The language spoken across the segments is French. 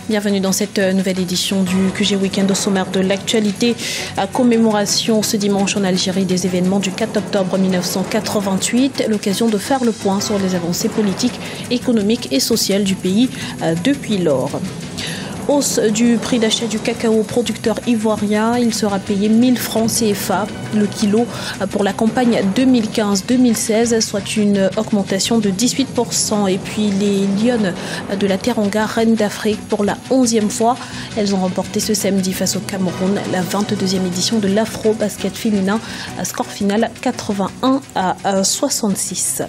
Bienvenue dans cette nouvelle édition du QG Week-end. Au sommaire de l'actualité, à commémoration ce dimanche en Algérie des événements du 4 octobre 1988, l'occasion de faire le point sur les avancées politiques, économiques et sociales du pays depuis lors. Hausse du prix d'achat du cacao producteur ivoirien. Il sera payé 1000 francs CFA le kilo pour la campagne 2015-2016, soit une augmentation de 18%. Et puis les Lionnes de la Teranga, reines d'Afrique pour la 11e fois. Elles ont remporté ce samedi face au Cameroun la 22e édition de l'Afro-Basket féminin. Score final 81-66.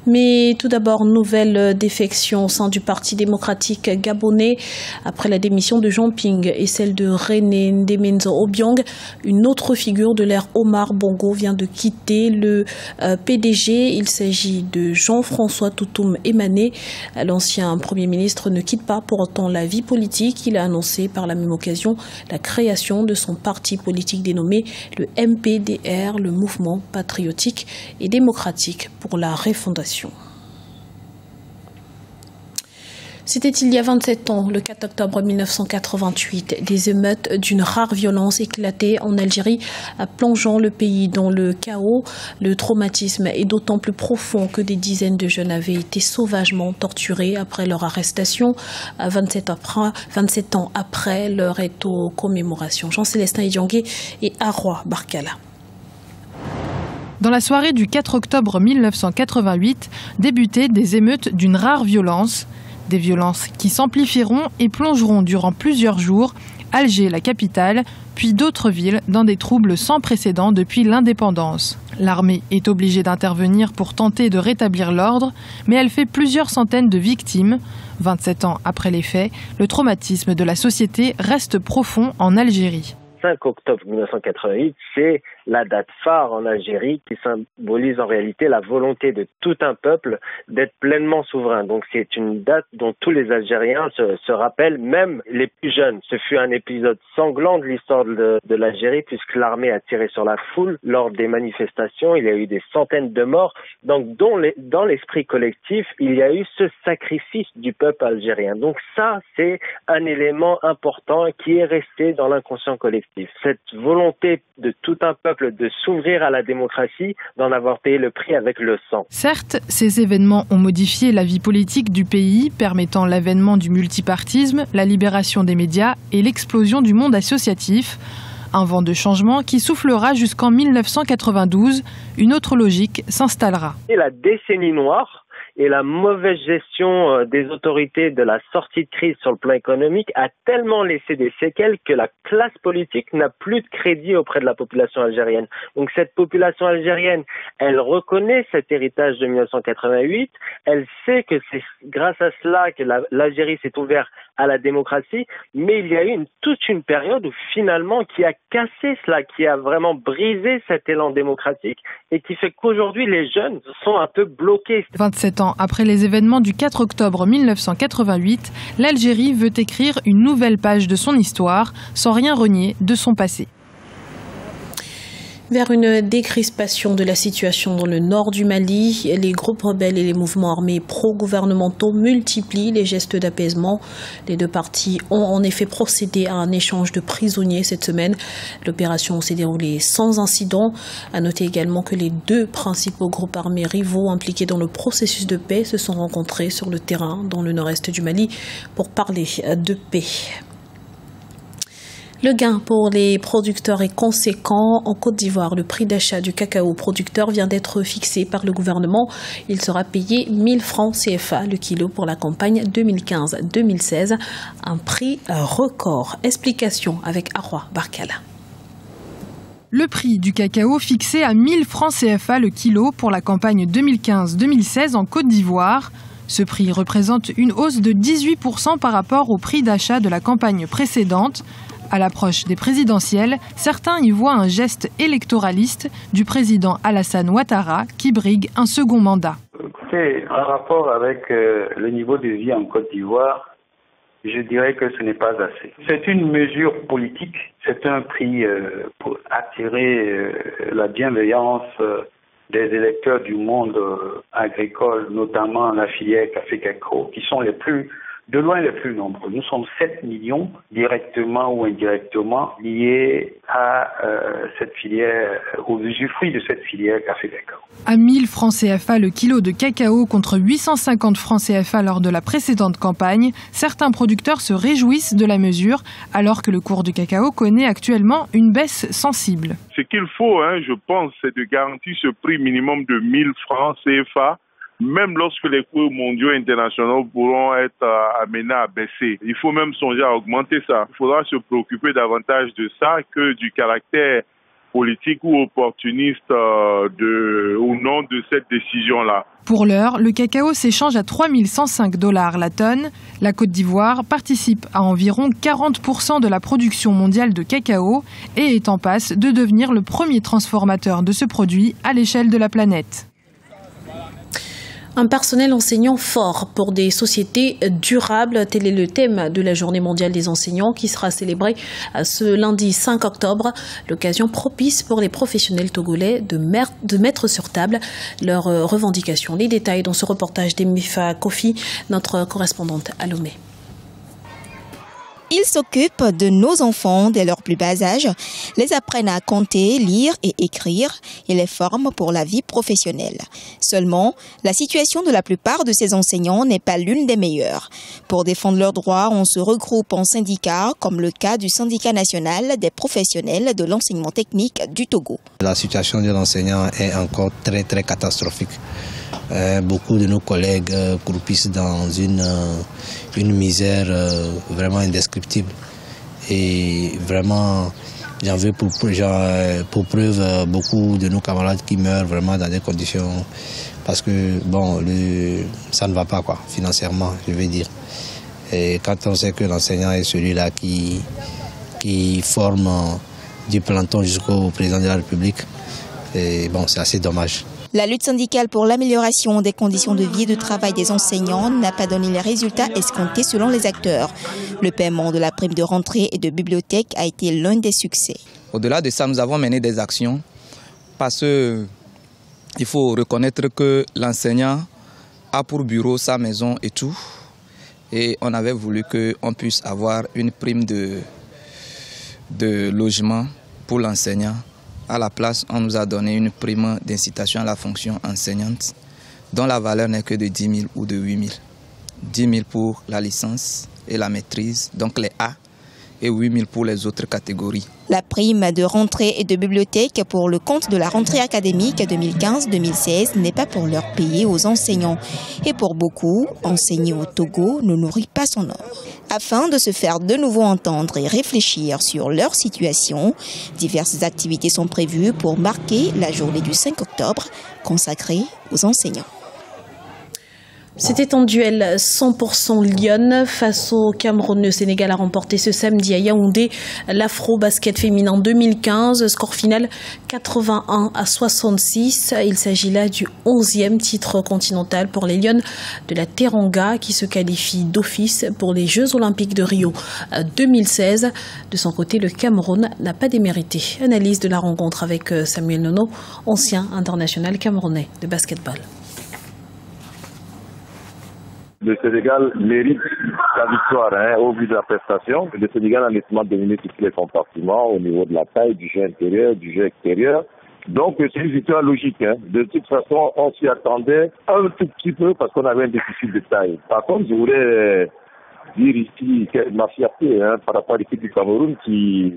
Mais tout d'abord, nouvelle défection au sein du Parti démocratique gabonais. Après la démission de Jean Ping et celle de René Ndemenzo Obiang, une autre figure de l'ère Omar Bongo vient de quitter le PDG. Il s'agit de Jean-François Toutoum Emané. L'ancien Premier ministre ne quitte pas pour autant la vie politique. Il a annoncé par la même occasion la création de son parti politique dénommé le MPDR, le Mouvement patriotique et démocratique pour la refondation. C'était il y a 27 ans, le 4 octobre 1988. Des émeutes d'une rare violence éclataient en Algérie, plongeant le pays dans le chaos. Le traumatisme est d'autant plus profond que des dizaines de jeunes avaient été sauvagement torturés après leur arrestation. 27 ans après, l'heure est aux commémorations. Jean-Célestin Idiangué et Arwa Barkala. Dans la soirée du 4 octobre 1988, débutaient des émeutes d'une rare violence. Des violences qui s'amplifieront et plongeront durant plusieurs jours Alger, la capitale, puis d'autres villes dans des troubles sans précédent depuis l'indépendance. L'armée est obligée d'intervenir pour tenter de rétablir l'ordre, mais elle fait plusieurs centaines de victimes. 27 ans après les faits, le traumatisme de la société reste profond en Algérie. 5 octobre 1988, c'est la date phare en Algérie qui symbolise en réalité la volonté de tout un peuple d'être pleinement souverain. Donc c'est une date dont tous les Algériens se rappellent, même les plus jeunes. Ce fut un épisode sanglant de l'histoire de l'Algérie puisque l'armée a tiré sur la foule lors des manifestations. Il y a eu des centaines de morts. Donc dans l'esprit collectif, il y a eu ce sacrifice du peuple algérien. Donc ça, c'est un élément important qui est resté dans l'inconscient collectif. Cette volonté de tout un peuple de s'ouvrir à la démocratie, d'en avoir payé le prix avec le sang. Certes, ces événements ont modifié la vie politique du pays, permettant l'avènement du multipartisme, la libération des médias et l'explosion du monde associatif. Un vent de changement qui soufflera jusqu'en 1992. Une autre logique s'installera. Et la décennie noire et la mauvaise gestion des autorités de la sortie de crise sur le plan économique a tellement laissé des séquelles que la classe politique n'a plus de crédit auprès de la population algérienne. Donc cette population algérienne, elle reconnaît cet héritage de 1988, elle sait que c'est grâce à cela que l'Algérie s'est ouverte à la démocratie, mais il y a eu toute une période où finalement qui a cassé cela, qui a vraiment brisé cet élan démocratique et qui fait qu'aujourd'hui les jeunes sont un peu bloqués. 27 ans après les événements du 4 octobre 1988, l'Algérie veut écrire une nouvelle page de son histoire sans rien renier de son passé. Vers une décrispation de la situation dans le nord du Mali, les groupes rebelles et les mouvements armés pro-gouvernementaux multiplient les gestes d'apaisement. Les deux parties ont en effet procédé à un échange de prisonniers cette semaine. L'opération s'est déroulée sans incident. À noter également que les deux principaux groupes armés rivaux impliqués dans le processus de paix se sont rencontrés sur le terrain dans le nord-est du Mali pour parler de paix. Le gain pour les producteurs est conséquent. En Côte d'Ivoire, le prix d'achat du cacao producteur vient d'être fixé par le gouvernement. Il sera payé 1000 francs CFA le kilo pour la campagne 2015-2016. Un prix record. Explication avec Arwa Barkala. Le prix du cacao fixé à 1000 francs CFA le kilo pour la campagne 2015-2016 en Côte d'Ivoire. Ce prix représente une hausse de 18% par rapport au prix d'achat de la campagne précédente. À l'approche des présidentielles, certains y voient un geste électoraliste du président Alassane Ouattara qui brigue un second mandat. Écoutez, en rapport avec le niveau de vie en Côte d'Ivoire, je dirais que ce n'est pas assez. C'est une mesure politique, c'est un prix pour attirer la bienveillance des électeurs du monde agricole, notamment la filière café-cacao, qui sont de loin les plus nombreux. Nous sommes 7 millions directement ou indirectement liés à cette filière, aux usufruits de cette filière café-cacao. À 1000 francs CFA le kilo de cacao contre 850 francs CFA lors de la précédente campagne, certains producteurs se réjouissent de la mesure alors que le cours du cacao connaît actuellement une baisse sensible. Ce qu'il faut, je pense, c'est de garantir ce prix minimum de 1000 francs CFA. Même lorsque les cours mondiaux et internationaux pourront être amenés à baisser. Il faut même songer à augmenter ça. Il faudra se préoccuper davantage de ça que du caractère politique ou opportuniste ou non de cette décision-là. Pour l'heure, le cacao s'échange à 3105 $ la tonne. La Côte d'Ivoire participe à environ 40% de la production mondiale de cacao et est en passe de devenir le premier transformateur de ce produit à l'échelle de la planète. Un personnel enseignant fort pour des sociétés durables, tel est le thème de la Journée mondiale des enseignants qui sera célébrée ce lundi 5 octobre. L'occasion propice pour les professionnels togolais de mettre sur table leurs revendications. Les détails dans ce reportage d'Emifa Kofi, notre correspondante à Lomé. Ils s'occupent de nos enfants dès leur plus bas âge, les apprennent à compter, lire et écrire et les forment pour la vie professionnelle. Seulement, la situation de la plupart de ces enseignants n'est pas l'une des meilleures. Pour défendre leurs droits, on se regroupe en syndicats, comme le cas du syndicat national des professionnels de l'enseignement technique du Togo. La situation de l'enseignant est encore très très catastrophique. Beaucoup de nos collègues croupissent dans une misère vraiment indescriptible. Et vraiment, j'en veux pour preuve beaucoup de nos camarades qui meurent vraiment dans des conditions... Parce que, bon, ça ne va pas, quoi, financièrement, je veux dire. Et quand on sait que l'enseignant est celui-là qui forme du planton jusqu'au président de la République, et bon, c'est assez dommage. La lutte syndicale pour l'amélioration des conditions de vie et de travail des enseignants n'a pas donné les résultats escomptés selon les acteurs. Le paiement de la prime de rentrée et de bibliothèque a été l'un des succès. Au-delà de ça, nous avons mené des actions parce qu'il faut reconnaître que l'enseignant a pour bureau sa maison et tout. Et on avait voulu qu'on puisse avoir une prime de logement pour l'enseignant. À la place, on nous a donné une prime d'incitation à la fonction enseignante dont la valeur n'est que de 10 000 ou de 8 000. 10 000 pour la licence et la maîtrise, donc les A, et 8 000 pour les autres catégories. La prime de rentrée et de bibliothèque pour le compte de la rentrée académique 2015-2016 n'est pas pour leur payer aux enseignants. Et pour beaucoup, enseigner au Togo ne nourrit pas son or. Afin de se faire de nouveau entendre et réfléchir sur leur situation, diverses activités sont prévues pour marquer la journée du 5 octobre consacrée aux enseignants. C'était un duel 100% Lyon face au Cameroun. Le Sénégal a remporté ce samedi à Yaoundé l'Afro-Basket féminin 2015. Score final 81-66. Il s'agit là du 11e titre continental pour les Lions de la Teranga qui se qualifient d'office pour les Jeux Olympiques de Rio 2016. De son côté, le Cameroun n'a pas démérité. Analyse de la rencontre avec Samuel Nono, ancien international camerounais de basketball. Le Sénégal mérite la victoire au vu de la prestation. Le Sénégal a nettement dominé tous les compartiments au niveau de la taille, du jeu intérieur, du jeu extérieur. Donc c'est une victoire logique. De toute façon, on s'y attendait un tout petit peu parce qu'on avait un déficit de taille. Par contre, je voulais dire ici ma fierté par rapport à l'équipe du Cameroun qui,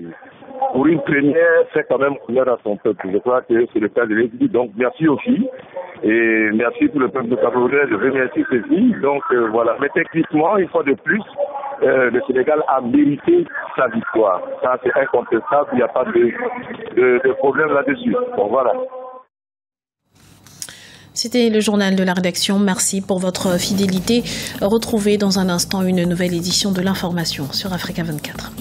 pour une première, fait quand même honneur à son peuple. Je crois que c'est le cas de l'équipe. Donc merci aux filles. Et merci pour le peuple de Camerounais, je remercie ces filles. Donc voilà, mais techniquement, une fois de plus, le Sénégal a mérité sa victoire. Ça, c'est incontestable, il n'y a pas de problème là-dessus. Bon, voilà. C'était le journal de la rédaction. Merci pour votre fidélité. Retrouvez dans un instant une nouvelle édition de l'information sur Africa 24.